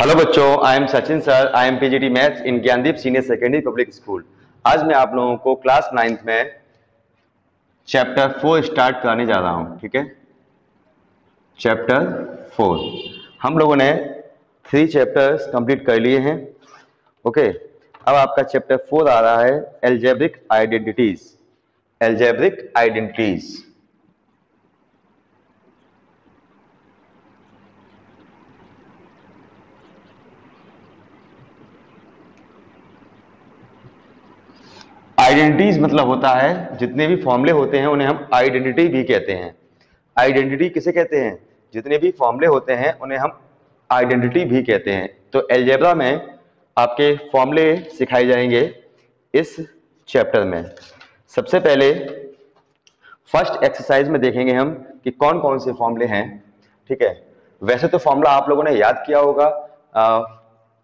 Hello बच्चों, I am Sachin sir. I am PGT maths in Gyandeep senior secondary public school. आज मैं आप लोगों को क्लास 9th में चैप्टर 4 स्टार्ट कराने जा रहा हूं। ठीक है, चैप्टर 4 हम लोगों ने 3 चैप्टर्स कंप्लीट कर लिए हैं। ओके, अब आपका चैप्टर 4 आ रहा है algebraic identities. Algebraic identities identities मतलब होता है जितने भी फॉर्मूले होते हैं उन्हें हम आइडेंटिटी भी कहते हैं। आइडेंटिटी किसे कहते हैं? जितने भी फॉर्मूले होते हैं उन्हें हम आइडेंटिटी भी कहते हैं। तो अलजेब्रा में आपके फॉर्मूले सिखाए जाएंगे इस चैप्टर में। सबसे पहले फर्स्ट एक्सरसाइज में देखेंगे हम कि कौन कौन से फॉर्मूले हैं। ठीक है, वैसे तो फॉर्मूला आप लोगों ने याद किया होगा,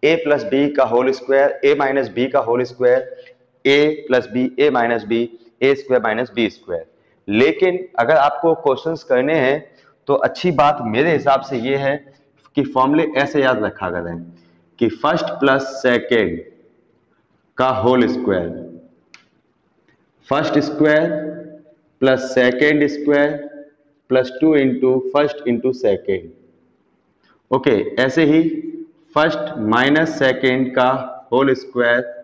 a प्लस बी का whole square, a minus B का whole square, a plus B, a minus B, a square minus B square. लेकिन अगर आपको क्वेश्चंस करने हैं तो अच्छी बात मेरे हिसाब से ये है कि फॉर्मूले ऐसे याद रखा करें कि फर्स्ट प्लस सेकेंड का whole square, first square plus second square plus 2 into first into second. Okay, ऐसे ही फर्स्ट माइनस सेकेंड का whole square,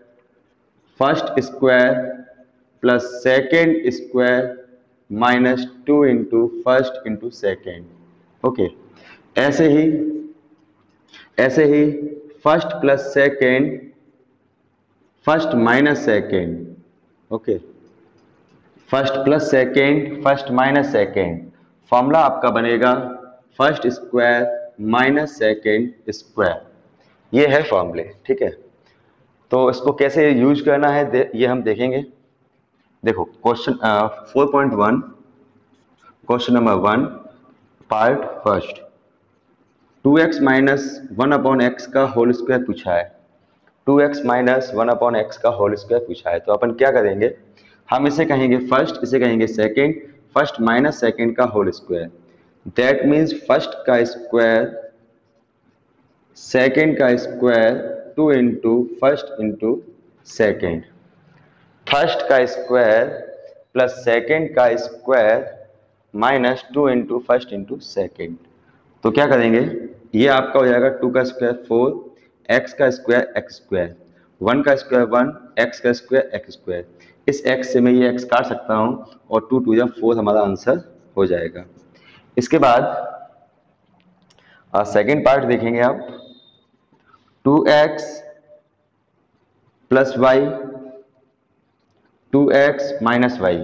first square plus second square minus 2 into first into second. Okay, ऐसे ही first plus second, first minus second. Okay, first plus second, first minus second. Formula आपका बनेगा first square minus second square. ये है फॉर्मूले। ठीक है, तो इसको कैसे यूज करना है ये हम देखेंगे। देखो question 4.1, question number 1, part first. 2x minus 1/x का होल स्क्वायर पूछा है। 2x माइनस 1/x का होल स्क्वायर पूछा है, तो अपन क्या करेंगे, हम इसे कहेंगे फर्स्ट, इसे कहेंगे सेकेंड। फर्स्ट माइनस सेकेंड का whole square, that means first का स्क्वायर, सेकेंड का square, 2 into first into second. First का स्क्वायर प्लस सेकेंड का square minus 2 into first into second. तो क्या करेंगे, ये आपका हो जाएगा 2 का स्क्वायर 4, x का स्क्वायर x स्क्वायर, 1 का स्क्वायर 1, x का स्क्वायर x स्क्वायर। इस x से मैं ये x काट सकता हूँ और 2 2 या 4 हमारा आंसर हो जाएगा। इसके बाद सेकेंड पार्ट देखेंगे आप। 2x plus y, 2x minus y,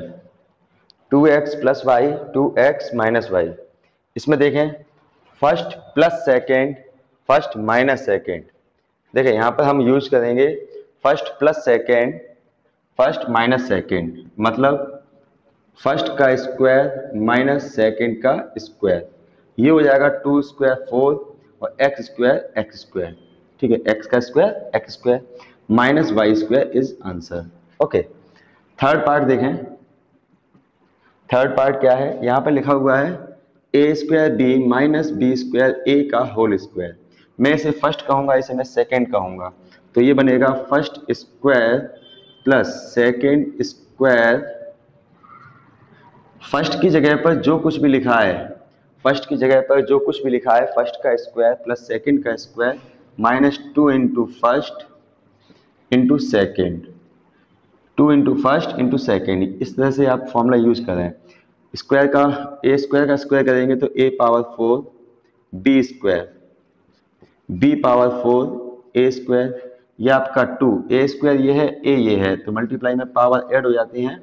2x plus y, 2x minus y. इसमें देखें first plus second, first minus second. देखिए यहाँ पर हम यूज करेंगे first plus second, first minus second, मतलब फर्स्ट का स्क्वायर माइनस सेकेंड का स्क्वायर। ये हो जाएगा 2 स्क्वायर 4 और x स्क्वायर x स्क्वायर। ठीक है, x का square x square minus Y square is answer. Okay, third part देखें। थर्ड पार्ट क्या है, यहाँ पर लिखा हुआ है A square B minus B square A का होल स्क्वायर। मैं इसे फर्स्ट कहूंगा, इसे मैं सेकेंड कहूंगा, तो ये बनेगा first square plus second square. First की जगह पर जो कुछ भी लिखा है, फर्स्ट की जगह पर जो कुछ भी लिखा है, फर्स्ट का स्क्वायर प्लस सेकेंड का square minus 2 into first into second, 2 into first into second. इस तरह से आप फॉर्मूला यूज करें। स्क्वायर का ए स्क्वायर का स्क्वायर करेंगे तो a power 4 B square, B power 4 A square. ये आपका 2 ए स्क्वायर ये है, ए ये है, तो मल्टीप्लाई में पावर ऐड हो जाती हैं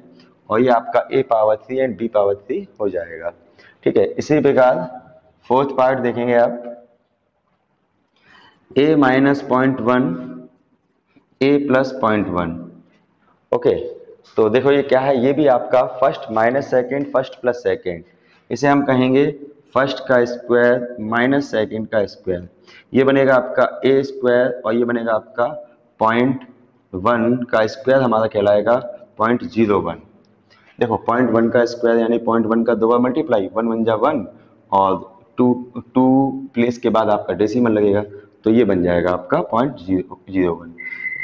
और ये आपका a power 3 and b power 3 हो जाएगा। ठीक है, इसी प्रकार फोर्थ पार्ट देखेंगे आप। a minus 0.1 a plus 0.1। Okay, तो देखो ये क्या है, ये भी आपका first minus second, first plus second. इसे हम कहेंगे फर्स्ट का स्क्वायर माइनस सेकेंड का स्क्वायर। ये बनेगा आपका a स्क्वायर और ये बनेगा आपका 0.1 का स्क्वायर हमारा कहलाएगा 0.01। देखो 0.1 का स्क्वायर यानी 0.1 का 2 बार मल्टीप्लाई, 1 1 जा 1 और 2 प्लेस के बाद आपका डेसिमल लगेगा, तो ये बन जाएगा आपका 0.001।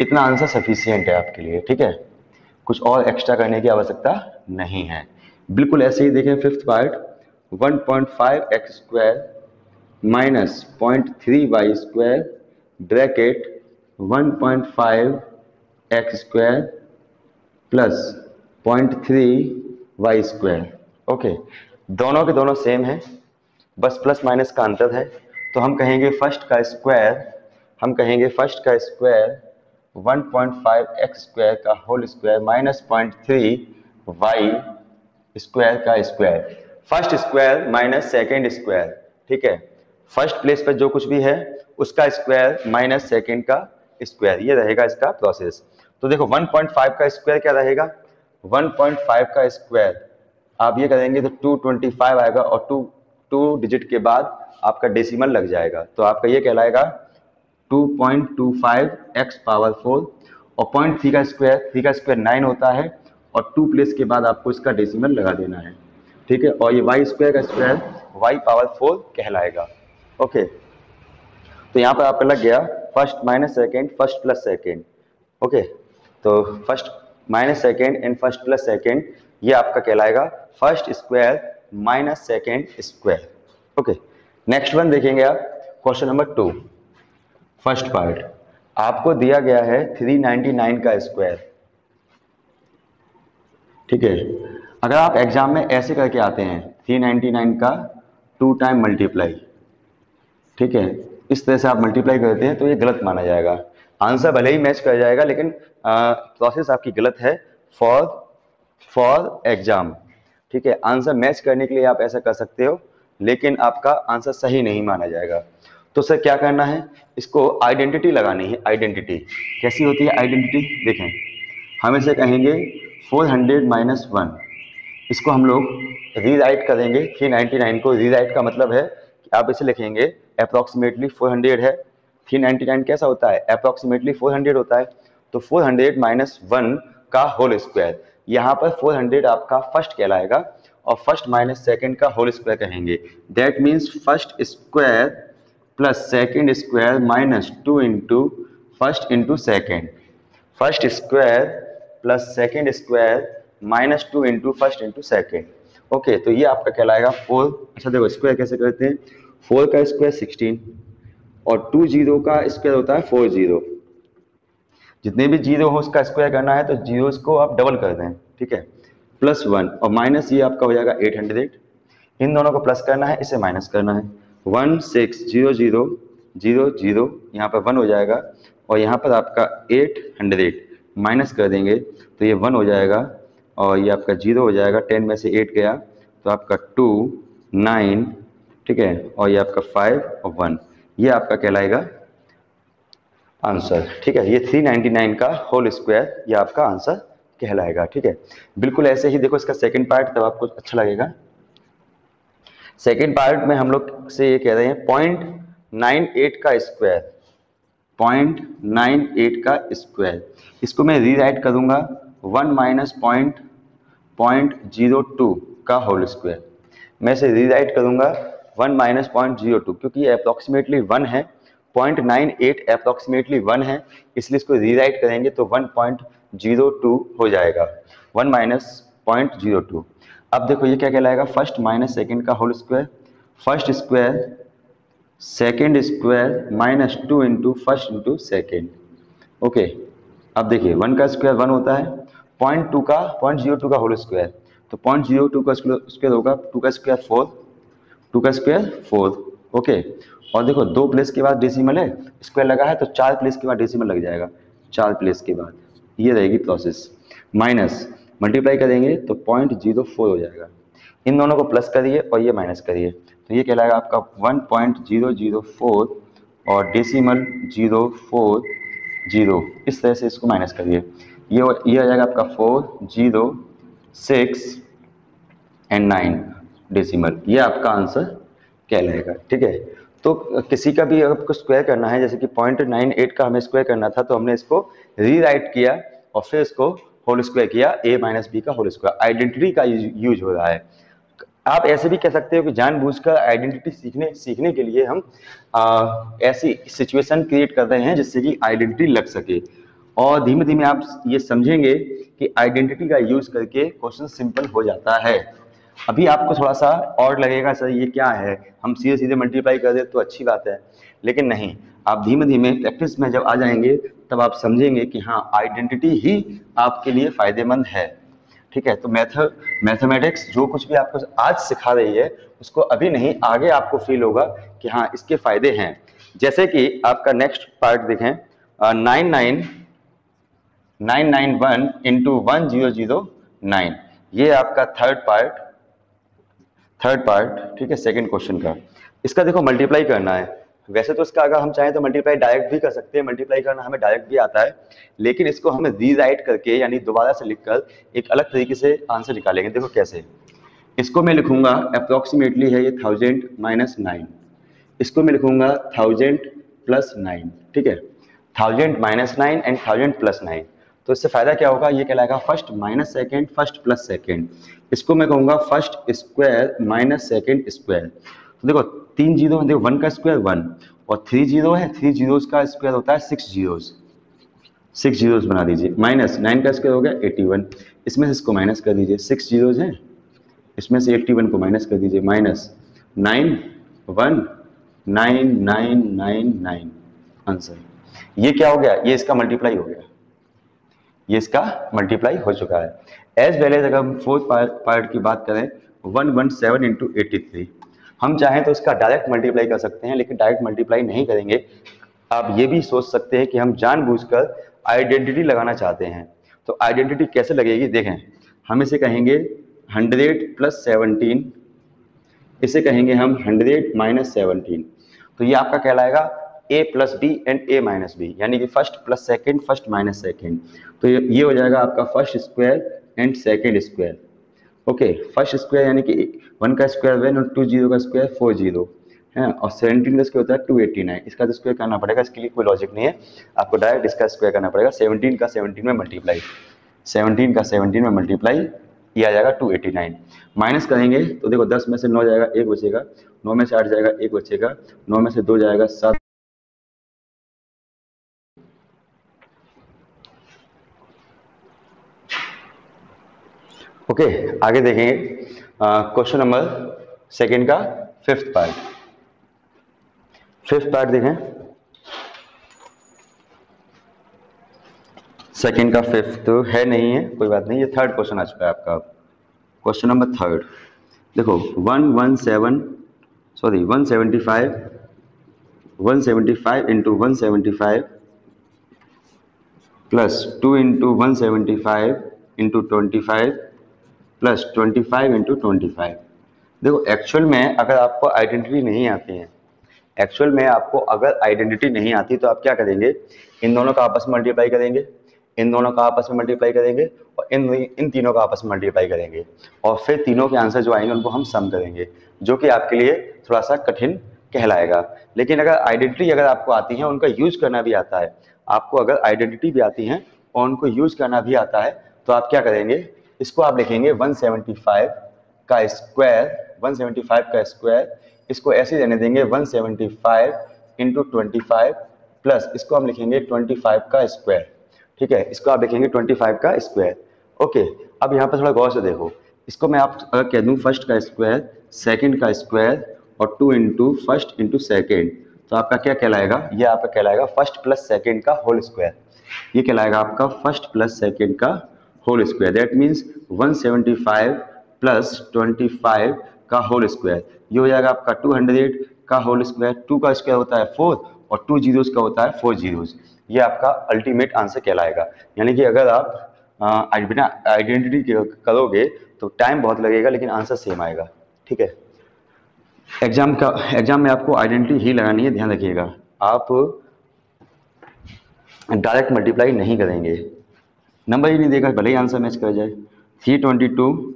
इतना आंसर सफिशियंट है आपके लिए, ठीक है। कुछ और एक्स्ट्रा करने की आवश्यकता नहीं है। बिल्कुल ऐसे ही देखें fifth part, 1.5x² minus 0.3y² bracket 1.5x² plus 0.3y²। Okay, दोनों के दोनों सेम है, बस प्लस माइनस का अंतर है। तो हम कहेंगे फर्स्ट का स्क्वायर 1.5x² का होल स्क्वायर माइनस 0.3y² का square. First square minus second square, ठीक है। फर्स्ट प्लेस पर जो कुछ भी है उसका स्क्वायर माइनस सेकेंड का स्क्वायर, ये रहेगा इसका प्रोसेस। तो देखो 1.5 का स्क्वायर क्या रहेगा, 1.5 का स्क्वायर आप ये करेंगे तो 225 आएगा, और टू डिजिट के बाद आपका डेसिमल लग जाएगा, तो आपका ये कहलाएगा 2.25x⁴। और 0.3 का स्क्वायर, 3 का स्क्वायर 9 होता है, और 2 प्लेस के बाद आपको इसका डेसिमल लगा देना है, ठीक है। और ये y² का स्क्वायर y⁴ कहलाएगा। ओके, तो यहाँ पर आपका लग गया first minus second, first plus second. Okay, तो first minus second and first plus second, ये आपका कहलाएगा first square minus second square. Okay, next one देखेंगे आप, क्वेश्चन नंबर 2, फर्स्ट पार्ट। आपको दिया गया है 399 का स्क्वायर, ठीक है। अगर आप एग्जाम में ऐसे करके आते हैं 399 का 2 टाइम मल्टीप्लाई, ठीक है, इस तरह से आप मल्टीप्लाई करते हैं तो ये गलत माना जाएगा। आंसर भले ही मैच कर जाएगा, लेकिन प्रोसेस आपकी गलत है फॉर एग्जाम, ठीक है। आंसर मैच करने के लिए आप ऐसा कर सकते हो, लेकिन आपका आंसर सही नहीं माना जाएगा। तो सर क्या करना है, इसको आइडेंटिटी लगानी है। आइडेंटिटी कैसी होती है आइडेंटिटी, देखें, हम इसे कहेंगे 400 माइनस 1। इसको हम लोग रीराइट करेंगे, 399 को रीराइट का मतलब है कि आप इसे लिखेंगे अप्रॉक्सीमेटली 400 है। 399 कैसा होता है, अप्रॉक्सीमेटली 400 होता है। तो 400 माइनस 1 का होल स्क्वायर, यहाँ पर 400 आपका फर्स्ट कहलाएगा, और फर्स्ट माइनस सेकेंड का होल स्क्वायर कहेंगे। That means first square plus second square minus 2 into first into second. First square plus second square minus 2 into first into second. Okay, तो ये आपका कहलाएगा 4। अच्छा देखो स्क्वायर कैसे करते हैं, 4 का स्क्वायर 16, और 2 जीरो का स्क्वायर होता है 4 जीरो। जितने भी जीरो हो उसका स्क्वायर करना है तो जीरोस को आप डबल कर दें, ठीक है, प्लस 1, और माइनस ये आपका हो जाएगा 800। इन दोनों को प्लस करना है, इसे माइनस करना है। 1600 यहाँ पर 1 हो जाएगा, और यहाँ पर आपका 800 माइनस कर देंगे तो ये 1 हो जाएगा, और ये आपका 0 हो जाएगा। 10 में से 8 गया तो आपका 2 9, ठीक है, और ये आपका 5 और 1, ये आपका कहलाएगा आंसर, ठीक है। ये 399 का होल स्क्वायर ये आपका आंसर कहलाएगा, ठीक है। बिल्कुल ऐसे ही देखो इसका सेकंड पार्ट, तब आपको अच्छा लगेगा। सेकंड पार्ट में हम लोग से ये कह रहे हैं 0.98 का स्क्वायर, 0.98 का स्क्वायर। इसको मैं रीराइट करूंगा 1 माइनस 0.02 का होल स्क्वायर। मैं इसे रीराइट करूंगा 1 माइनस 0.02, क्योंकि ये अप्रॉक्सीमेटली 1 है, 0.98 अप्रॉक्सीमेटली 1 है, इसलिए इसको रीराइट करेंगे तो 1.02 हो जाएगा, 1 माइनस 0.02। अब देखो ये क्या कहलाएगा, फर्स्ट माइनस सेकेंड का whole square, first square second square minus 2 into first into second. Okay, अब देखिए 1 का स्क्वायर 1 होता है, 0.02 का होल स्क्वायर, तो 0.02 का स्क्वायर होगा 2 का स्क्वायर 4, 2 का स्क्वायर 4। ओके, और देखो 2 प्लेस के बाद डेसिमल है, स्क्वायर लगा है तो 4 प्लेस के बाद डेसिमल लग जाएगा, 4 प्लेस के बाद, ये रहेगी प्रोसेस। माइनस मल्टीप्लाई करेंगे तो 0.04 हो जाएगा। इन दोनों को प्लस करिए और ये माइनस करिए, तो ये कहलाएगा आपका 1.004, और डेसिमल 040। इस तरह से इसको माइनस करिए, ये हो जाएगा आपका 4 0 6 एंड 9 डेसिमल, ये आपका आंसर कहलाएगा, ठीक है। तो किसी का भी अगर आपको स्क्वायर करना है, जैसे कि 0.98 का हमें स्क्वायर करना था, तो हमने इसको रीराइट किया और फिर इसको होल स्क्वायर किया, a माइनस बी का होल स्क्वायर। आइडेंटिटी का यूज हो रहा है, आप ऐसे भी कह सकते हो कि जानबूझकर आइडेंटिटी सीखने के लिए हम ऐसी सिचुएशन क्रिएट कर रहे हैं जिससे कि आइडेंटिटी लग सके, और धीमे धीमे आप ये समझेंगे कि आइडेंटिटी का यूज करके क्वेश्चन सिंपल हो जाता है। अभी आपको थोड़ा सा और लगेगा सर ये क्या है, हम सीधे सीधे मल्टीप्लाई कर दे तो अच्छी बात है, लेकिन नहीं, आप धीमे धीमे प्रैक्टिस में जब आ जाएंगे तब आप समझेंगे कि हाँ आइडेंटिटी ही आपके लिए फायदेमंद है। ठीक है, तो मैथमेटिक्स जो कुछ भी आपको आज सिखा रही है उसको अभी नहीं, आगे आपको फील होगा कि हाँ इसके फायदे हैं। जैसे कि आपका नेक्स्ट पार्ट देखें, 991 इंटू 1009, ये आपका थर्ड पार्ट, ठीक है, सेकंड क्वेश्चन का। इसका देखो मल्टीप्लाई करना है। वैसे तो इसका अगर हम चाहें तो मल्टीप्लाई डायरेक्ट भी कर सकते हैं, मल्टीप्लाई करना हमें डायरेक्ट भी आता है, लेकिन इसको हमें रीराइट करके यानी दोबारा से लिखकर एक अलग तरीके से आंसर निकालेंगे। देखो कैसे, इसको मैं लिखूंगा अप्रोक्सीमेटली है ये 1000 माइनस 9, इसको मैं लिखूंगा 1000 प्लस 9, ठीक है, 1000 माइनस 9 एंड 1000 प्लस 9। तो इससे फायदा क्या होगा, ये कहलाएगा first minus second first plus second. इसको मैं कहूंगा first square minus second square. तो देखो 3 जीरो है, देखो 1 का स्क्वायर 1 और 3 जीरो है, 3 जीरोस का स्क्वायर होता है 6 जीरोस, 6 जीरोस बना दीजिए, माइनस 9 का स्क्वायर हो गया 81, इसमें से इसको माइनस कर दीजिए, 6 जीरोस हैं इसमें से 81 को माइनस कर दीजिए, माइनस 9 1 9 9 9 9 आंसर। ये क्या हो गया, ये इसका मल्टीप्लाई हो गया, ये इसका मल्टीप्लाई हो चुका है। एज वेल एज अगर हम फोर्थ पार्ट की बात करें 117 इंटू 83, हम चाहें तो इसका डायरेक्ट मल्टीप्लाई कर सकते हैं, लेकिन डायरेक्ट मल्टीप्लाई नहीं करेंगे। आप ये भी सोच सकते हैं कि हम जानबूझकर आइडेंटिटी लगाना चाहते हैं। तो आइडेंटिटी कैसे लगेगी देखें, हम इसे कहेंगे 100 प्लस 17, इसे कहेंगे हम 100 माइनस 17। तो ये आपका कहलाएगा a plus B and a minus B, यानी कि first plus second first minus second. तो ये हो जाएगा आपका first square and second square. Okay, first square यानी कि 1 का स्क्वायर 1 और 2 जीरो का स्क्वायर 4 जीरो है, और 17 का स्क्वायर होता है 289, इसका तो स्क्वायर करना पड़ेगा, इसके लिए कोई लॉजिक नहीं है, आपको डायरेक्ट इसका स्क्वायर करना पड़ेगा। 17 का 17 में मल्टीप्लाई, 17 का 17 में मल्टीप्लाई, ये आ जाएगा 289। माइनस करेंगे तो देखो 10 में से 9 जाएगा 1 बचेगा, 9 में से 8 जाएगा 1 बचेगा, 9 में से 2 जाएगा 7। ओके, आगे देखेंगे क्वेश्चन नंबर सेकंड का फिफ्थ पार्ट देखें, सेकंड का फिफ्थ तो है नहीं है, कोई बात नहीं, ये थर्ड क्वेश्चन आ चुका है आपका। क्वेश्चन नंबर थर्ड देखो 175 into 175 plus 2 into 175 into 25 plus 25 into 25। देखो एक्चुअल में अगर आपको आइडेंटिटी नहीं आती है, एक्चुअल में आपको अगर आइडेंटिटी नहीं आती तो आप क्या करेंगे, इन दोनों का आपस में मल्टीप्लाई करेंगे, इन दोनों का आपस में मल्टीप्लाई करेंगे और इन तीनों का आपस में मल्टीप्लाई करेंगे, और फिर तीनों के आंसर जो आएंगे उनको हम सम करेंगे, जो कि आपके लिए थोड़ा सा कठिन कहलाएगा। लेकिन अगर आइडेंटिटी अगर आपको आती है, उनका यूज करना भी आता है, आपको अगर आइडेंटिटी भी आती है और उनको यूज करना भी आता है, तो आप क्या करेंगे, इसको आप लिखेंगे 175 का स्क्वायर, इसको ऐसे रहने देंगे 175 इंटू 25 प्लस इसको हम लिखेंगे 25 का स्क्वायर, ठीक है, इसको आप लिखेंगे 25 का स्क्वायर। ओके, अब यहाँ पर थोड़ा गौर से देखो, इसको मैं आप अगर कह दूं फर्स्ट का स्क्वायर सेकंड का स्क्वायर और 2 इंटू फर्स्ट इंटू सेकेंड, तो आपका क्या कहलाएगा, ये आपका कहलाएगा फर्स्ट प्लस सेकेंड का होल स्क्वायर, ये कहलाएगा आपका फर्स्ट प्लस सेकेंड का whole square. That means 175 plus 25 का होल स्क्वायर, ये हो जाएगा आपका 200 का होल स्क्वायर, 2 का स्क्वायर होता है 4 और 2 जीरोस का होता है 4 जीरोस, ये आपका अल्टीमेट आंसर कहलाएगा। यानी कि अगर आप बिना आइडेंटिटी करोगे तो टाइम बहुत लगेगा लेकिन आंसर सेम आएगा, ठीक है। एग्जाम में आपको आइडेंटिटी ही लगानी है, ध्यान रखिएगा, आप डायरेक्ट मल्टीप्लाई नहीं करेंगे, नंबर ही नहीं देगा भले ही आंसर मैच कर जाए। 322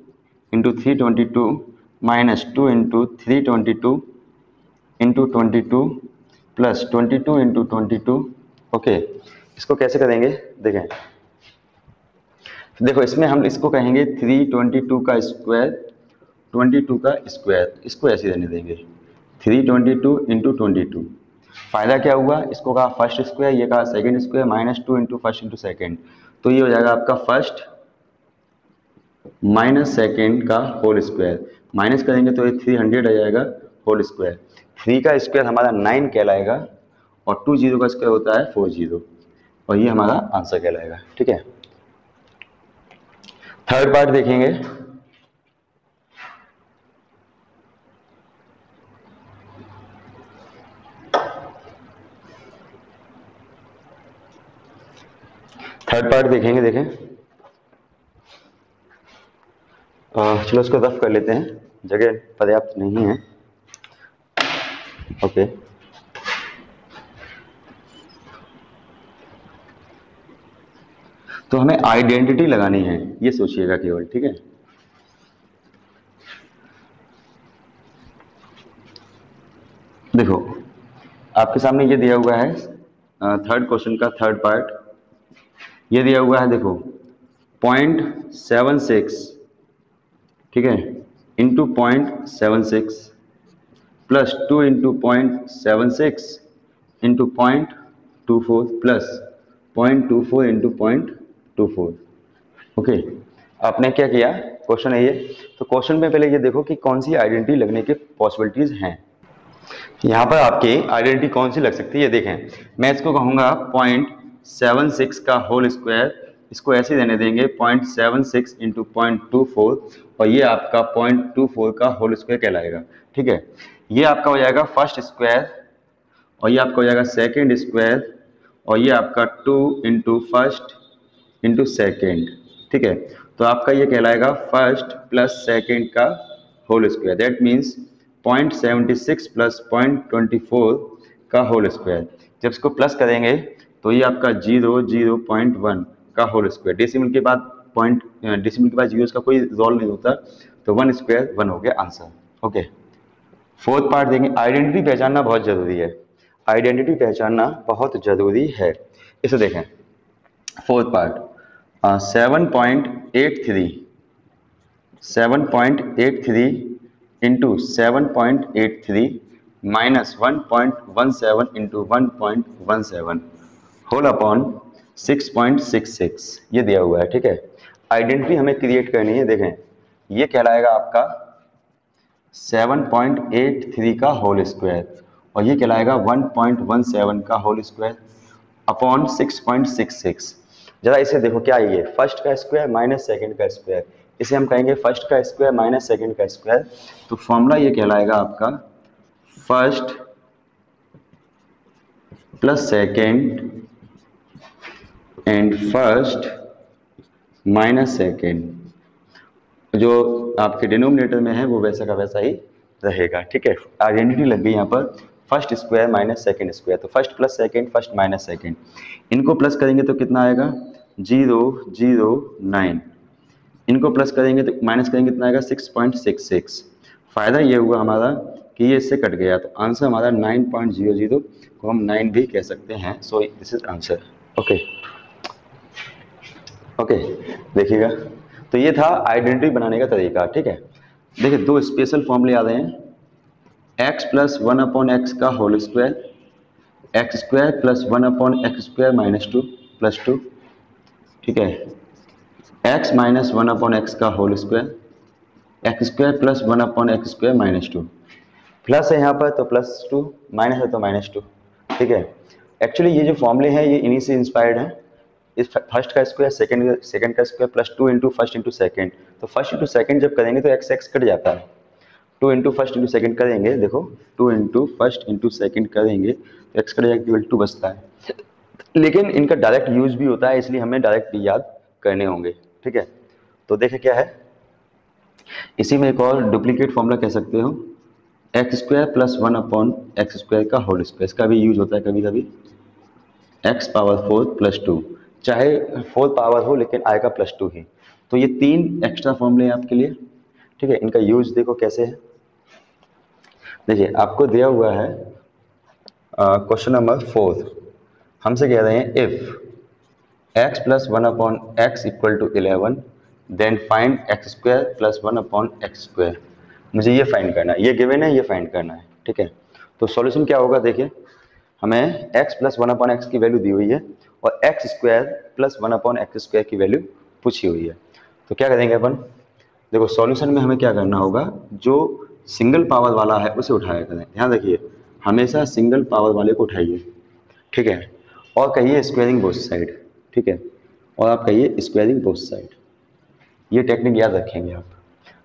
into 322 minus 2 into 322 into 22 plus 22 into 22। Okay, इसको कैसे करेंगे देखें, देखो इसमें हम इसको कहेंगे 322 का स्क्वायर 22 का स्क्वायर, इसको ऐसे रहने देंगे 322 इंटू 22। फायदा क्या हुआ, इसको कहा फर्स्ट स्क्वायर, ये कहा second square, -2 into first into second, तो ये हो जाएगा आपका फर्स्ट माइनस सेकेंड का होल स्क्वायर। माइनस करेंगे तो ये 300 आ जाएगा होल स्क्वायर। 3 का स्क्वायर हमारा 9 कहलाएगा और 20 का स्क्वायर होता है 40, और ये हमारा आंसर कहलाएगा। ठीक है, थर्ड पार्ट देखेंगे। थर्ड पार्ट देखेंगे, देखें चलो इसको रफ कर लेते हैं, जगह पर्याप्त नहीं है। ओके, तो हमें आइडेंटिटी लगानी है, ये सोचिएगा केवल। ठीक है, देखो आपके सामने ये दिया हुआ है थर्ड क्वेश्चन का थर्ड पार्ट, ये दिया हुआ है, देखो 0.76, ठीक है, into 0.76 plus 2 into 0.76 into 0.24 plus 0.24 into 0.24। Okay, आपने क्या किया, क्वेश्चन है ये, तो क्वेश्चन में पहले ये देखो कि कौन सी आइडेंटिटी लगने के पॉसिबिलिटीज हैं। यहाँ पर आपकी आइडेंटिटी कौन सी लग सकती है, ये देखें। मैं इसको कहूँगा 0.76 का होल स्क्वायर, इसको ऐसे देने देंगे 0.76 इंटू 0.24, और ये आपका 0.24 का होल स्क्वायर कहलाएगा। ठीक है, ये आपका हो जाएगा फर्स्ट स्क्वायर, और ये आपका हो जाएगा सेकेंड स्क्वायर, और ये आपका 2 इंटू फर्स्ट इंटू सेकेंड। ठीक है, तो आपका ये कहलाएगा फर्स्ट प्लस सेकेंड का whole square, that means 0.76 plus 0.24 का होल स्क्वायर। जब इसको प्लस करेंगे तो ये आपका 0.1 का होल स्क्वायर। डेसिमल के बाद डेसिमल के बाद जीरो का कोई रोल नहीं होता, तो 1 स्क्वायर 1 हो गया आंसर। ओके, फोर्थ पार्ट देंगे। आइडेंटिटी पहचानना बहुत जरूरी है, आइडेंटिटी पहचानना बहुत जरूरी है, इसे देखें। Fourth part 7.83 into 7.83 minus 1.17 into 1.17 whole upon 6.66, ये दिया हुआ है। ठीक है, आइडेंटिटी हमें क्रिएट करनी है, देखें ये कहलाएगा आपका 7.83 का होल स्क्वायर, और ये कहलाएगा 1.17 का होल स्क्वायर अपॉन 6.66। जरा इसे देखो, क्या है ये, फर्स्ट का स्क्वायर माइनस सेकंड का स्क्वायर, इसे हम कहेंगे फर्स्ट का स्क्वायर माइनस सेकंड का स्क्वायर। तो फॉर्मूला ये कहलाएगा आपका first plus second and first minus second, जो आपके डिनोमिनेटर में है वो वैसा का वैसा ही रहेगा। ठीक है, आइडेंटिटी लग गई यहाँ पर, first square minus second square, तो first plus second, first minus second, इनको प्लस करेंगे तो कितना आएगा 009, इनको प्लस करेंगे तो माइनस करेंगे कितना आएगा 6.66। फायदा ये हुआ हमारा कि ये इससे कट गया, तो आंसर हमारा 9.00 को हम 9 भी कह सकते हैं। So this is answer. Okay okay, देखिएगा, तो ये था आइडेंटिटी बनाने का तरीका। ठीक है, देखिए दो स्पेशल फॉर्मूले आ रहे हैं, x प्लस 1 अपॉन एक्स का whole square, x square plus 1 upon x square minus 2 plus 2। ठीक है, x माइनस 1 अपॉन एक्स का whole square, x square plus 1 upon x square minus 2, plus है यहाँ पर तो प्लस 2, माइनस है तो माइनस 2। ठीक है, एक्चुअली ये जो फॉर्मूले हैं ये इन्हीं से इंस्पायर्ड हैं, इस फर्स्ट का स्क्वायर सेकंड का square plus 2 into first into second, तो फर्स्ट इंटू सेकेंड जब करेंगे तो एक्स एक्स कट जाता है, 2 इंटू फर्स्ट इंटू सेकेंड करेंगे, देखो 2 इंटू फर्स्ट इंटू सेकेंड करेंगे तो एक्स कट जाएगा 2 बचता है, लेकिन इनका डायरेक्ट यूज भी होता है, इसलिए हमें डायरेक्ट याद करने होंगे। ठीक है, तो देखें क्या है, इसी में एक और डुप्लीकेट फॉर्मूला कह सकते हो, x square plus 1 upon x square का होल स्क्वायर, इसका भी यूज होता है कभी कभी, एक्स पावर 4 प्लस 2, चाहे 4 पावर हो लेकिन आएगा प्लस 2 ही। तो ये 3 एक्स्ट्रा फॉर्मूले हैं आपके लिए। ठीक है, इनका यूज देखो कैसे है, देखिए आपको दिया हुआ है क्वेश्चन नंबर 4, हमसे कह रहे हैं if x plus 1 upon x equal to 11 then find x square plus 1 upon x square. मुझे ये फाइंड करना है, ये गिवन है, ये फाइंड करना है, ठीक है। तो सॉल्यूशन क्या होगा, देखिए हमें x plus one upon x की वैल्यू दी हुई है और x square plus one upon x square की वैल्यू पूछी हुई है। तो क्या करेंगे अपन, देखो सॉल्यूशन में हमें क्या करना होगा, जो सिंगल पावर वाला है उसे उठाया करें। ध्यान रखिए, हमेशा सिंगल पावर वाले को उठाइए, ठीक है। और कहिए स्क्वायरिंग बोथ साइड, ठीक है। और आप कहिए स्क्वायरिंग बोथ साइड, ये टेक्निक याद रखेंगे आप,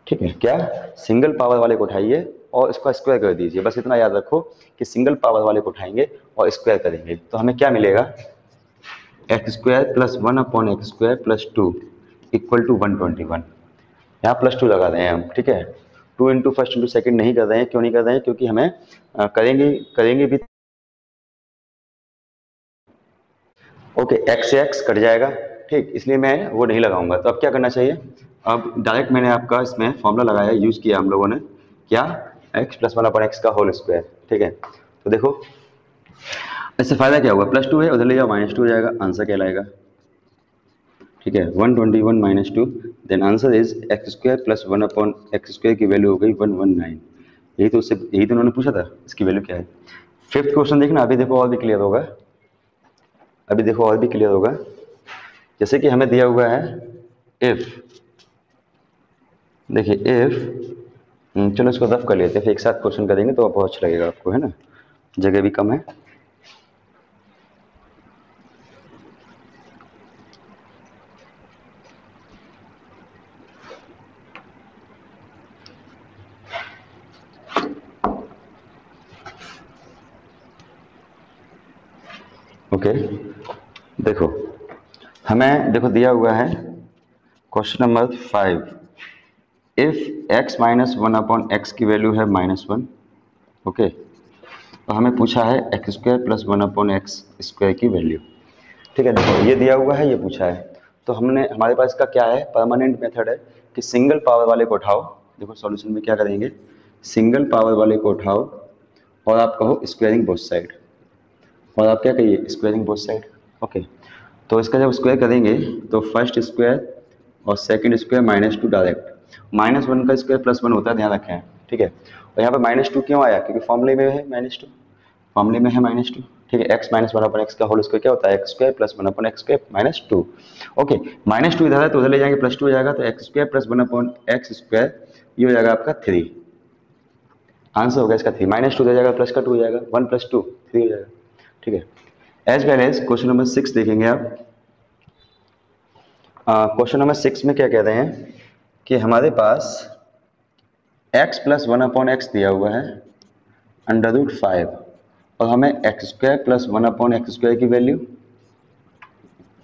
ठीक है। क्या, सिंगल पावर वाले को उठाइए और इसका स्क्वायर कर दीजिए, बस इतना याद रखो कि सिंगल पावर वाले को उठाएंगे और स्क्वायर करेंगे तो हमें क्या मिलेगा, x square plus one upon x square plus two equal to 121। यहाँ प्लस टू लगा रहे हैं हम, ठीक है। Two into first into second नहीं कर रहे हैं, क्यों नहीं कर रहे हैं, क्योंकि हमें करेंगे करेंगे भी, ओके। एक्स से एक्स कट जाएगा, ठीक, इसलिए मैं वो नहीं लगाऊंगा। तो अब क्या करना चाहिए, अब डायरेक्ट मैंने आपका इसमें फॉर्मूला लगाया, यूज किया हम लोगों ने, क्या, x plus one upon x का होल स्क्वायर, ठीक है। तो देखो इससे फायदा क्या होगा, प्लस टू है उधर ले जाओ माइनस टू हो जाएगा, आंसर क्या लाएगा, ठीक है, 121 minus two, then answer is x square plus one upon x square की वैल्यू हो गई 119। यही तो उन्होंने पूछा था, इसकी वैल्यू क्या है। फिफ्थ क्वेश्चन देखना, अभी देखो और भी क्लियर होगा, अभी देखो और भी क्लियर होगा। जैसे कि हमें दिया हुआ है इफ, देखिए इफ, चलो इसको रफ कर लेते हैं, फिर एक साथ क्वेश्चन करेंगे तो बहुत अच्छा लगेगा आपको, है ना, जगह भी कम है। ओके, देखो हमें देखो दिया हुआ है question number 5, if x minus one upon x की वैल्यू है -1, ओके। तो हमें पूछा है x square plus one upon x square की वैल्यू, ठीक है। देखो ये दिया हुआ है, ये पूछा है, तो हमने हमारे पास इसका क्या है, परमानेंट मेथड है कि सिंगल पावर वाले को उठाओ। देखो सॉल्यूशन में क्या करेंगे, सिंगल पावर वाले को उठाओ और आप कहो स्क्वायरिंग बोथ साइड, और आप क्या कहिए स्क्वायरिंग बोथ साइड, ओके। तो इसका जब स्क्वायर करेंगे तो फर्स्ट स्क्वायर और सेकंड स्क्वायर -2 डायरेक्ट, -1 का स्क्वायर +1 होता है, ध्यान रखें, ठीक है। और यहाँ पे -2 क्यों आया, क्योंकि फॉर्मूले में है -2, फॉर्मूले में है -2, ठीक है। x minus one upon x का होल स्क्वायर क्या होता है, x square plus one upon x square -2, okay. -2 इधर है तो उधर ले जाएंगे +2 हो जाएगा, तो x square plus one upon x square ये हो जाएगा आपका 3, आंसर होगा इसका 3, -2 हो जाएगा प्लस का 2 हो जाएगा, 1 + 2 3 हो जाएगा, ठीक है। As well as question number 6 देखेंगे आप। क्वेश्चन नंबर 6 में क्या कह रहे हैं कि हमारे पास x plus one upon x दिया हुआ है √5 और हमें x square plus one upon x square की वैल्यू,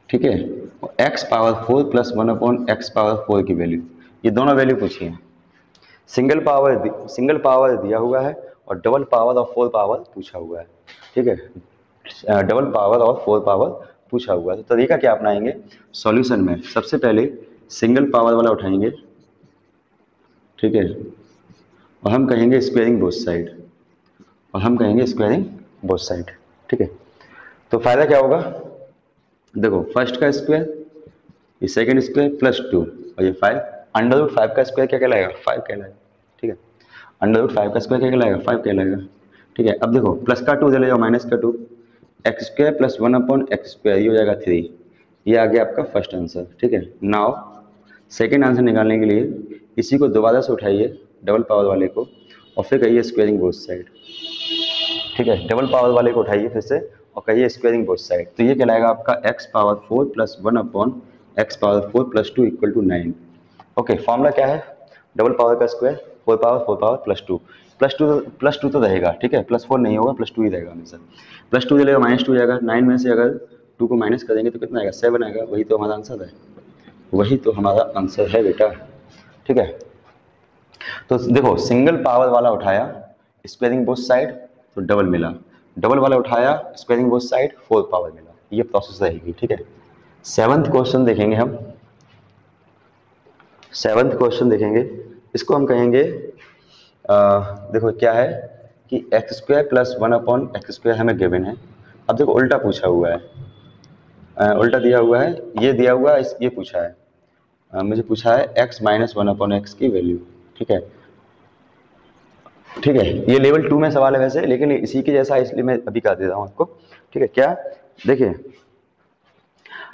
ठीक है, और x power 4 plus one upon x power 4 की वैल्यू, ये दोनों वैल्यू पूछी है। सिंगल पावर दिया हुआ है और डबल पावर और 4 पावर पूछा हुआ है, ठीक है। डबल पावर और 4 पावर पूछा हुआ है, तो तरीका क्या अपनाएंगे सॉल्यूशन में, सबसे पहले सिंगल पावर वाला उठाएंगे, ठीक है, और हम कहेंगे स्क्वायरिंग बोथ साइड, और हम कहेंगे स्क्वायरिंग बोथ साइड, ठीक है। तो फायदा क्या होगा, देखो फर्स्ट का स्क्वायर, ये सेकंड स्क्वायर +2 और ये 5, √5 का स्क्वायर क्या कहलाएगा, 5 कहलाएगा, ठीक है। √5 का स्क्वायर क्या कहलाएगा, 5 कहलाएगा, ठीक है। अब देखो प्लस का 2 चले जाओ माइनस का 2, x square plus one upon x square ये हो जाएगा 3, ये आ गया आपका फर्स्ट आंसर, ठीक है। नाउ सेकेंड आंसर निकालने के लिए इसी को दोबारा से उठाइए डबल पावर वाले को और फिर कहिए स्क्वायरिंग बोथ साइड, ठीक है। डबल पावर वाले को उठाइए फिर से और कहिए स्क्वायरिंग बोथ साइड, तो ये कहलाएगा आपका x power 4 plus one upon x power 4 plus 2 equal to 9, okay. Formula क्या है, डबल पावर का स्क्वायर, 4 पावर +2 तो रहेगा, ठीक है, +4 नहीं होगा, +2 ही रहेगा हमेशा। +2 चलेगा -2 जाएगा, 9 में से अगर 2 को माइनस करेंगे तो कितना आएगा, 7 आएगा, वही तो हमारा आंसर है, वही तो हमारा आंसर है बेटा, ठीक है। तो देखो सिंगल पावर वाला उठाया स्क्वायरिंग बोथ साइड तो डबल मिला, डबल वाला उठाया स्क्वायरिंग बोथ साइड 4 पावर मिला, ये प्रोसेस रहेगी, ठीक है। सेवंथ क्वेश्चन देखेंगे हम, सेवंथ क्वेश्चन देखेंगे, इसको हम कहेंगे देखो क्या है कि x square plus one upon x square हमें गिवन है। अब देखो उल्टा पूछा हुआ है, उल्टा दिया हुआ है, ये दिया हुआ है, ये पूछा है, मुझे पूछा है x minus one upon x की वैल्यू, ठीक है। ठीक है, ये लेवल 2 में सवाल है वैसे, लेकिन इसी के जैसा इसलिए मैं अभी कर देता हूँ आपको। ठीक है, क्या देखिए,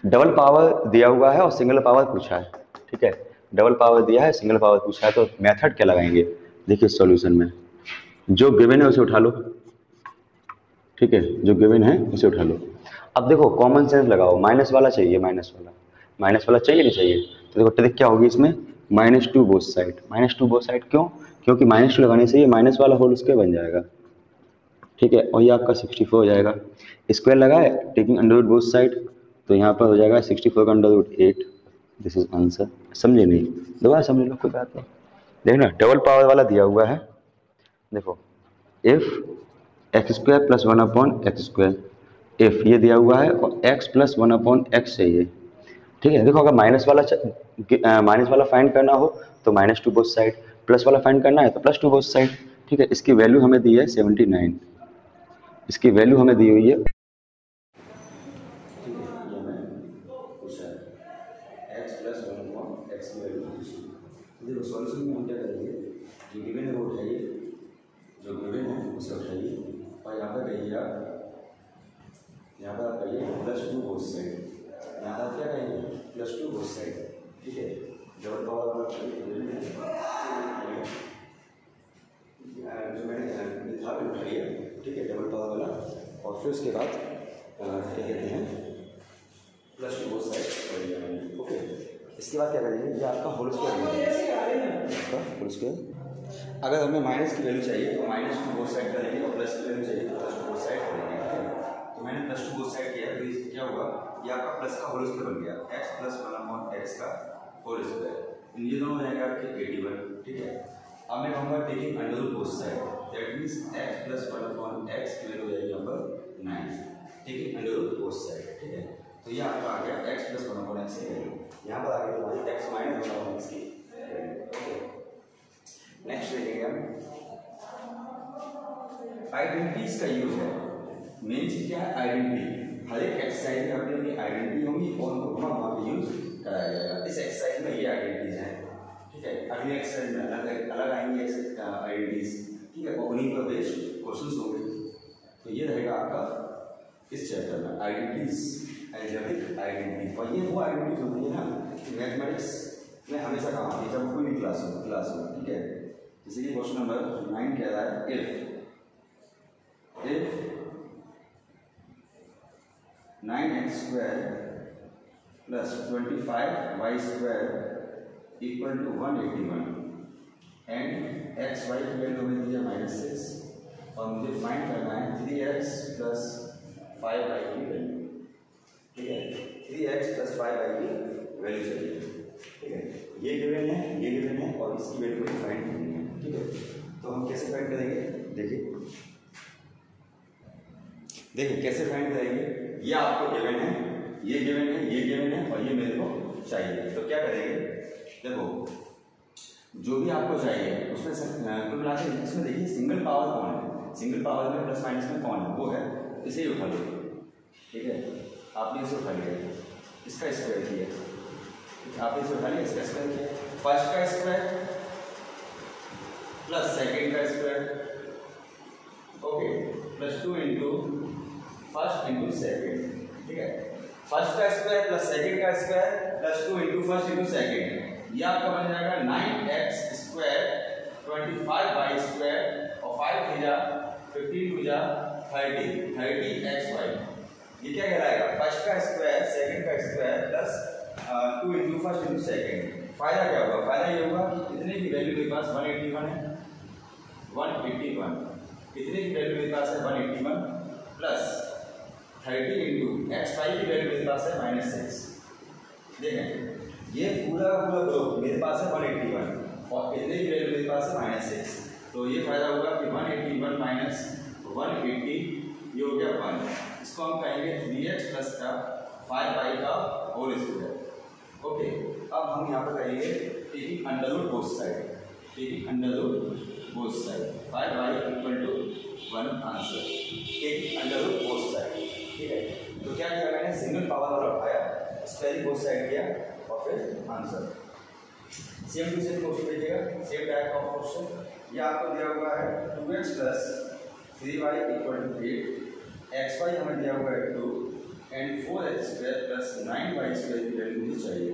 डबल पावर दिया हुआ है और सिंगल पावर पूछा है। ठीक है, डबल पावर दिया है, सिंगल पावर पूछा है, तो मेथड क्या लगाएंगे? देखिए सॉल्यूशन में जो गिवन है उसे उठा लो। ठीक है, जो गिवन है उसे उठा लो। अब देखो कॉमन सेंस लगाओ, माइनस वाला चाहिए, माइनस वाला चाहिए नहीं चाहिए? तो देखो ट्रिक क्या होगी इसमें, -2 बोथ साइड, -2 बोथ साइड क्यों? क्योंकि -2 लगाने से ये माइनस वाला होल स्क्वायर बन जाएगा। ठीक है, और ये आपका 64 हो जाएगा। स्क्वायर लगाए, taking under root both side, तो यहाँ पर हो जाएगा 64 का under root 8। This is answer. समझे नहीं? दोबारा समझ लो, कोई बात नहीं। देखना डबल पावर वाला दिया हुआ है। देखो if x square plus 1/x², if ये दिया हुआ है और x प्लस 1/x चाहिए। ठीक है, देखो अगर माइनस वाला फाइंड करना हो तो -2 बोथ साइड, प्लस वाला फाइंड करना है तो +2 बोथ साइड। ठीक है, इसकी वैल्यू हमें दी है 79, इसकी वैल्यू हमें दी हुई है। ठीक है, ये हमें पूछा है x प्लस 1/x की वैल्यू पूछी। देखो सॉल्यूशन में हम क्या करेंगे, जो गिवन है वो उठाइए, जो गिवन है उसे उठाइए, और यहाँ पर कहिए आप, यहाँ पर आप कहिए +2 बोथ साइड, यहाँ पर क्या कहेंगे +2 बोथ साइड। ठीक है, डबल पावर वाला जो मैंने लिखा भी उठाइए। ठीक है, डबल पावर वाला, और फिर उसके बाद क्या कहते हैं +2 बोथ साइड कर दिया मैंने। ओके, इसके बाद क्या करेंगे, ये आपका होल स्क्वायर, होल स्क्वायर। अगर हमें माइनस की वैल्यू चाहिए तो -2 बोथ साइड करेंगे, और प्लस की वैल्यू चाहिए तो +2 बोथ साइड करेंगे। ठीक है, तो मैंने +2 बोथ साइड किया, तो इससे क्या हुआ, ये आपका प्लस का होल स्क्वायर बन गया, x प्लस 1/x का होल स्क्वायर। ये दोनों हो जाएंगे आपके 81। ठीक है, अब मैं कहूँगा taking under root both side, that means x plus 1/x की वैल्यू हो जाएगी यहाँ पर 9, taking under root both side. ठीक है, तो ये आपका आ गया x प्लस 1/x की वैल्यू, यहाँ पर आ गई हमारी x माइनस 1/x की वैल्यू। नेक्स्ट देखेंगे हम आइडेंटिटीज का यूज है। मेन चीज क्या है, आइडेंटिटी। हर एक एक्सरसाइज में अपनी अपनी आइडेंटिटी होगी और उनको वहाँ पे यूज कराया जाएगा। इस एक्सरसाइज में ये आइडेंटिटीज हैं। ठीक है, अगली एक्सरसाइज में अलग अलग आएंगी आइडेंटिटीज। ठीक है, और उन्हीं पर बेस्ड क्वेश्चंस होंगे। तो ये रहेगा आपका इस चैप्टर में आइडेंटिटीज, अलजेब्रिक आइडेंटिटी। और ये वो आइडेंटिटीज होती है ना मैथमेटिक्स में हमेशा काम आती है जब कोई भी क्लास हो। ठीक है, जैसे कि क्वेश्चन नंबर 9 कह रहा है, if 9x² plus 25y² equal to 181 and xy की वैल्यू हमें दी है -6, और मुझे फाइंड करना है 3x प्लस 5y की वैल्यू। ठीक है, 3x प्लस 5y की वैल्यू चाहिए। ठीक है, ये गिवन है, ये गिवन है, और इसकी वैल्यू मुझे फाइंड करनी है। ठीक है, तो हम कैसे फाइंड करेंगे, देखिए कैसे फाइंड करेंगे। ये आपको गिवन है, ये गिवन है, ये गिवन है, और ये मेरे को चाहिए। तो क्या करेंगे, देखो जो भी आपको चाहिए उसमें कुल मिला के इसमें देखिए सिंगल पावर कौन है, सिंगल पावर में प्लस माइनस में कौन है, वो है, इसे ही उठा लो। ठीक है, आपने इसे उठा लिया, इसका स्क्वायर किया, आपने इसे उठा लिया, इसका स्क्वायर किया, फर्स्ट का स्क्वायर प्लस सेकेंड का square, okay, +2 into first into second. ठीक है, फर्स्ट का स्क्वायर प्लस सेकेंड का square +2 into first into second, ये आपका बन जाएगा 9x² 25y² और 5 भुजा 15 भुजा 30xy। ये क्या कहलाएगा, फर्स्ट का स्क्वायर सेकेंड का square plus 2 into first into second. फायदा क्या होगा, फायदा ये होगा कि इतने की वैल्यू मेरे पास 181 है, 181 इतने की वैल्यू मेरे पास है 181 प्लस 30 इंटू xy की वैल्यू मेरे पास है -6। देखें ये पूरा ग्रुप मेरे पास है 181 और इतने की वैल्यू मेरे पास है -6, तो ये फायदा होगा कि 181 माइनस 180 ये हो गया 1। इसको हम कहेंगे 3x प्लस का 5y का होल स्क्वायर। ओके, अब हम यहाँ पर कहेंगे taking under root both side, taking under root both side 5y equal to 1 answer, taking under root both side. ठीक है, तो क्या किया मैंने, सिंगल पावर वाला उठाया, स्क्वायर बोथ साइड किया और फिर answer. Same to same question देखिएगा, सेम टाइप ऑफ क्वेश्चन। ये आपको दिया हुआ है 2x plus 3y equal to 8, xy हमें दिया हुआ है 2 and 4x square plus 9y square की वैल्यू मुझे चाहिए।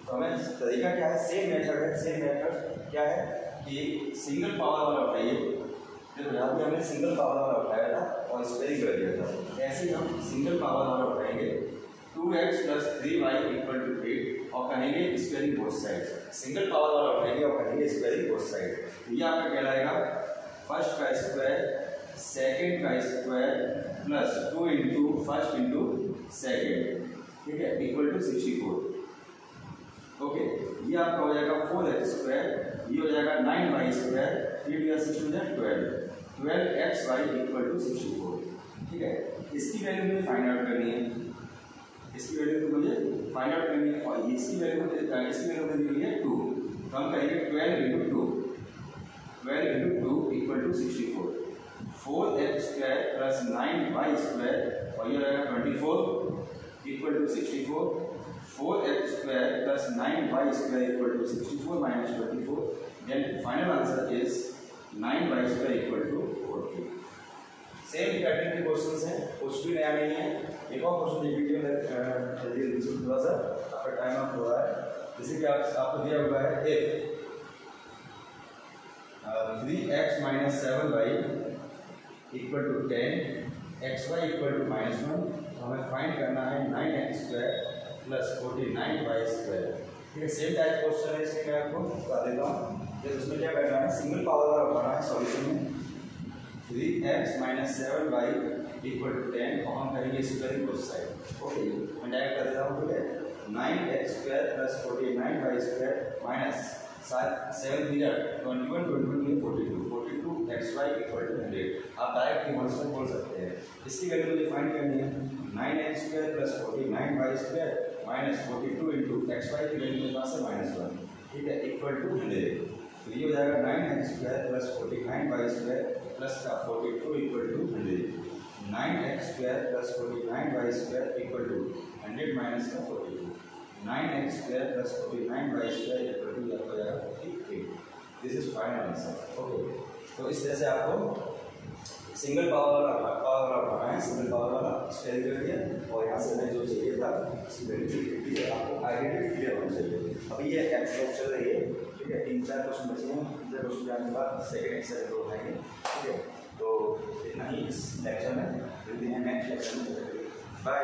तो हमें तरीका क्या है, सेम मेथड है। सेम मेथड क्या है कि सिंगल पावर वाला उठाइए, देखो यहाँ पे हमने सिंगल पावर वाला उठाया था और स्क्वायरिंग कर दिया था, ऐसे ही हम सिंगल पावर वाला उठाएंगे 2x plus 3y equal to 8 और कहेंगे squaring both side. Single power वाला उठाएंगे और कहेंगे स्क्वायरिंग बोथ साइड। ये आपका कहलाएगा फर्स्ट का स्क्वायर सेकेंड का square plus 2 into first into second, ठीक है, इक्वल टू 64। ओके, ये आपका हो जाएगा 4x स्क्वायर, ये हो जाएगा 9y स्क्वायर, 3 या 6 हो जाएगा 12xy इक्वल टू 64। ठीक है, इसकी वैल्यू मुझे फाइंड आउट करनी है, इसकी वैल्यू तो मुझे फाइंड आउट करनी है और इसकी वैल्यू मुझे दी है 2, तो हम करेंगे 12 into 2 equal to 64। 4x square plus 9y square और ये रहेगा 24 equal to 64। 4x square plus 9y square equal to 64 minus 24, then final answer is 9y square equal to 40। Same pattern के क्वेश्चंस हैं, कुछ भी नया नहीं है। एक और क्वेश्चन देख लीजिए, जल्दी थोड़ा सा आपका टाइम अप हो रहा है। जैसे कि आपको दिया हुआ है if 3x minus 7y equal to 10, xy equal to -1, तो हमें फाइंड करना है 9x square plus 49y square. ठीक है, सेम टाइप क्वेश्चन है, इसमें मैं आपको बता देता हूँ। जब उसमें क्या करना है, सिंगल पावर वाला उठाना है सॉल्यूशन में। 3x minus 7y equal to 10 और हम करेंगे स्क्वायरिंग बोथ साइड। ओके, मैं डायरेक्ट कर देता हूँ। ठीक है, 9x square plus 49y square minus 7 3 21 22 42 xy equal to 100। आप डायरेक्ट डिमॉन्स्ट्रेट बोल सकते हैं। इसकी वैल्यू मुझे फाइंड करनी है 9x square plus 49y square minus 42 into xy की वैल्यू मेरे पास है -1। ठीक है, इक्वल टू 100। तो ये हो जाएगा 9x square plus 49y square plus का 42 equal to 100। 9x square plus 49y square equal to 100 minus का 42। 9x square plus 49y square equal to हो जाएगा 48। This is final answer. Okay, तो इस तरह से आपको सिंगल पावर वाला उठाना है, सिंगल पावर वाला स्क्वायर कर दिया और यहाँ से हमें जो चाहिए था उसकी वैल्यू आपको आइडेंटिटी क्लियर होना चाहिए। अभी ये एक्सरसाइज चल रही है। ठीक है, 3-4 क्वेश्चन बचे हैं, 3 क्वेश्चन जाने के बाद सेकेंड एक्सरसाइज हो जाएंगे। ठीक है, तो इतना ही इस लेक्चर में, मिलते हैं नेक्स्ट लेक्चर में। बाय।